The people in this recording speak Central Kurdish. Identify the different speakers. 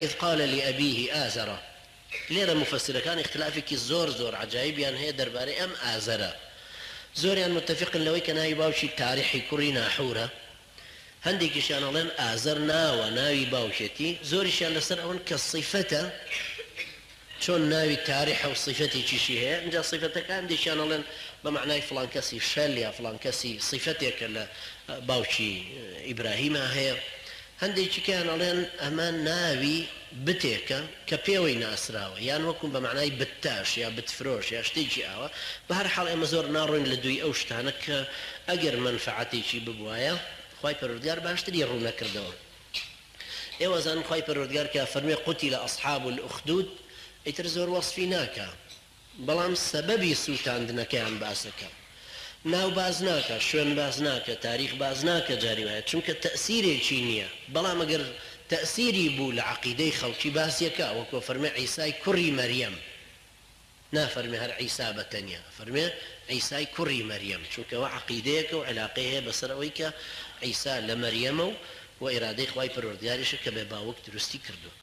Speaker 1: إذ قال لأبيه آزر لێرە مفسرەکان اختلافێکی زۆر عجایبیان هەیە دەربارەی ئەم ئازەرە. زۆریان متفقن لەوەی کە ناوی باوکی تاریحی کوڕی ناحورە، هەندێکیشیان ئەڵێن ئازەر ناوە ناوی باوکێتی، زۆریشیان لەسەر ئەوەن کە صیفەتە چۆن ناوی تاریحە و صیفەتێکیشی هەیە. اینجا صیفەتەکان هەندێکیان ئەڵێن بە معنای فڵان کەسی شەل یا فڵان کەسی صیفەتێکە لە باوکی ئیبراهیمە هەیە، هەندێکی کەیان ئەڵێن ئەمە ناوی بتێکە کە پێوەی ناسراوە، یان وەکو بە معنای بتتاش یا بتفرۆش یا شتێکی ئاوە. بە هەر حاڵ ئێمە زۆر ناڕۆین لە دوی ئەو شتانە کە ئەگەر منفعەتێکی ببوایە خوای پەروەردگار باشتری ڕوو نەکردەوە. ئێوە زانن خوای پەروەردگار کە فەرمێ قوتیلە ئەصحاب الأخدود، ئیتر زۆر وەصفی ناکە، بەڵام سەبەبی سووتاندنەکەیان باسەکە. ناو باز ناکە، شوێن باز ناکە، تاریخ باز ناکە جاری وایە، چونکە تەئسیرێکی نییە. بەڵام ئەگەر تەئسیری بوو لە عەقیدەی خەڵکی باسیەکە، وەکو فەرمێ عیسای کوڕی مەریەم، نافەرمێ هەر عیسا بەتەنیا، فەرمێ عیسای کوڕی مەریەم، چونکەوە عەقیدەیەکە و علاقەی هەیە بەسەر ئەوەی کە عیسا لە مەریەمە و ئێرادەی خوای پەروەردگاریشە کە بێ باوەک دروستی کردو.